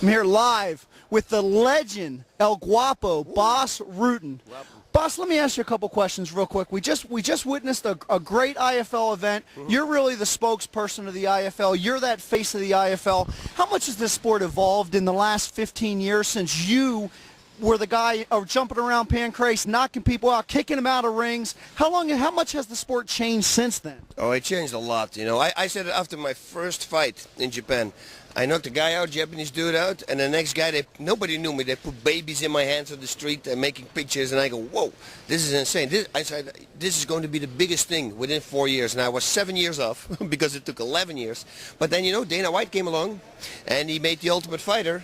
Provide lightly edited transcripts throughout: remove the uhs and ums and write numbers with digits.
I'm here live with the legend, El Guapo, Bas Rutten. Bas, let me ask you a couple questions real quick. We just witnessed a great IFL event. You're really the spokesperson of the IFL. You're that face of the IFL. How much has this sport evolved in the last 15 years since you were the guy jumping around Pancrase, knocking people out, kicking them out of rings? How much has the sport changed since then? Oh, it changed a lot. You know, I said it after my first fight in Japan. I knocked a guy out, Japanese dude out, and the next guy, nobody knew me. They put babies in my hands on the street and making pictures, and I go, whoa, this is insane. I said, this is going to be the biggest thing within 4 years. And I was 7 years off because it took 11 years. But then, you know, Dana White came along, and he made The Ultimate Fighter,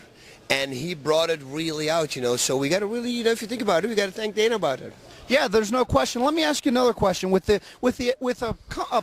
and he brought it really out, you know. So we got to really, you know, if you think about it, we got to thank Dana about it. Yeah, there's no question. Let me ask you another question. With a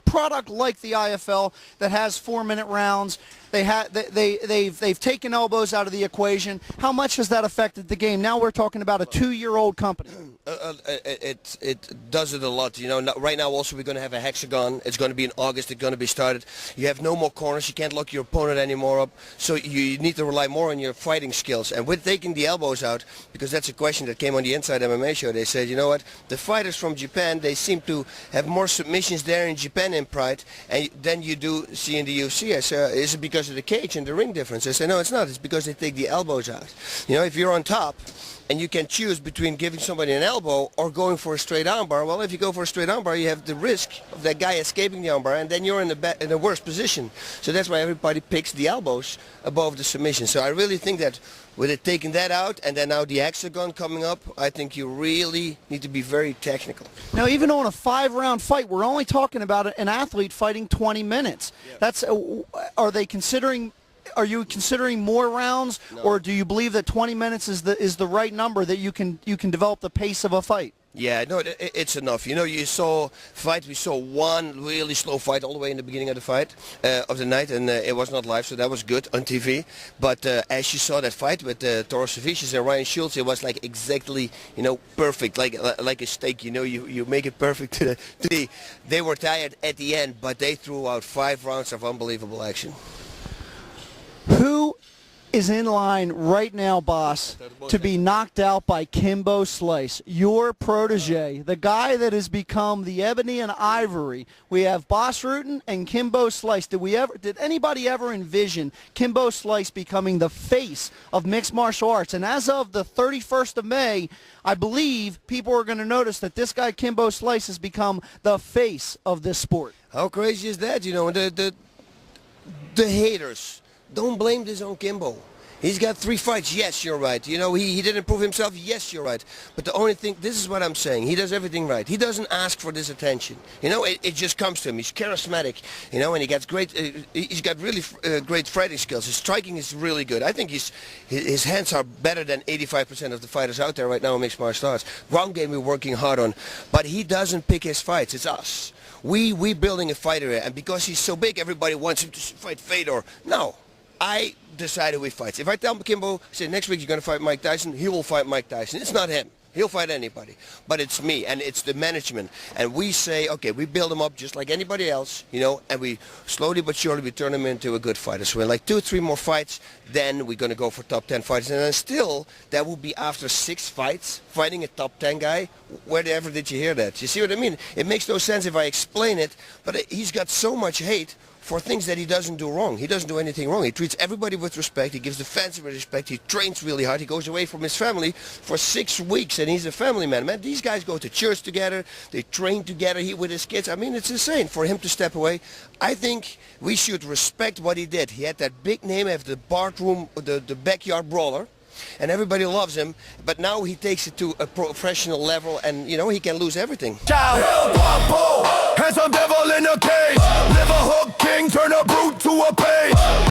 product like the IFL that has 4-minute rounds, they've taken elbows out of the equation. How much has that affected the game? Now we're talking about a 2-year-old company. It does it a lot. You know, right now also we're going to have a hexagon. It's going to be in August. It's going to be started. You have no more corners. You can't lock your opponent anymore up. So you need to rely more on your fighting skills. And with taking the elbows out, because that's a question that came on the Inside MMA show, they said, you know what, the fighters from Japan, they seem to have more submissions there in Japan in Pride than you do see in the UFC. I said, is it because of the cage and the ring difference? I said, no, it's not. It's because they take the elbows out. You know, if you're on top and you can choose between giving somebody an elbow or going for a straight armbar, well, if you go for a straight armbar, you have the risk of that guy escaping the armbar, and then you're in the worst position. So that's why everybody picks the elbows above the submission. So I really think that with it taking that out and then now the hexagon coming up, I think you really need to be very technical. Now, even on a 5-round fight, we're only talking about an athlete fighting 20 minutes. Yeah. That's Are you considering more rounds, no, or do you believe that 20 minutes is the right number that you can develop the pace of a fight? Yeah, no, it's enough. You know, we saw one really slow fight all the way in the beginning of the fight, of the night, and it was not live, so that was good on TV. But as you saw that fight with Toros Savicius and Ryan Schultz, it was like exactly, you know, perfect, like a steak. You know, you make it perfect to the. They were tired at the end, but they threw out 5 rounds of unbelievable action. Who is in line right now, Bas, to be knocked out by Kimbo Slice, your protege, the guy that has become the ebony and ivory? We have Bas Rutten and Kimbo Slice. Did anybody ever envision Kimbo Slice becoming the face of mixed martial arts? And as of the 31st of May, I believe people are going to notice that this guy Kimbo Slice has become the face of this sport. How crazy is that? You know, the haters. Don't blame this on Kimbo. He's got 3 fights. Yes, you're right. You know, he didn't prove himself. Yes, you're right. But the only thing, this is what I'm saying, he does everything right. He doesn't ask for this attention. You know, it just comes to him. He's charismatic, you know, and he's got really great fighting skills. His striking is really good. I think his hands are better than 85% of the fighters out there right now in mixed martial arts. Ground game we're working hard on. But he doesn't pick his fights. It's us. We building a fighter, and because he's so big, everybody wants him to fight Fedor. No. I decide who he fights. If I tell Kimbo, say next week you're going to fight Mike Tyson, he will fight Mike Tyson. It's not him. He'll fight anybody. But it's me, and it's the management. And we say, okay, we build him up just like anybody else, you know, and we slowly but surely we turn him into a good fighter. So in like 2 or 3 more fights, then we're going to go for top 10 fighters. And then still, that will be after 6 fights, fighting a top 10 guy. Wherever did you hear that? You see what I mean? It makes no sense if I explain it, but he's got so much hate for things that he doesn't do wrong. He doesn't do anything wrong. He treats everybody with respect. He gives the fans with respect. He trains really hard. He goes away from his family for 6 weeks, and he's a family man. Man, these guys go to church together. They train together. He with his kids. I mean, it's insane for him to step away. I think we should respect what he did. He had that big name of the barroom, the backyard brawler, and everybody loves him. But now he takes it to a professional level, and you know he can lose everything. Ciao. El Guapo, handsome devil in a cage. Live a hook king, turn a brute to a page.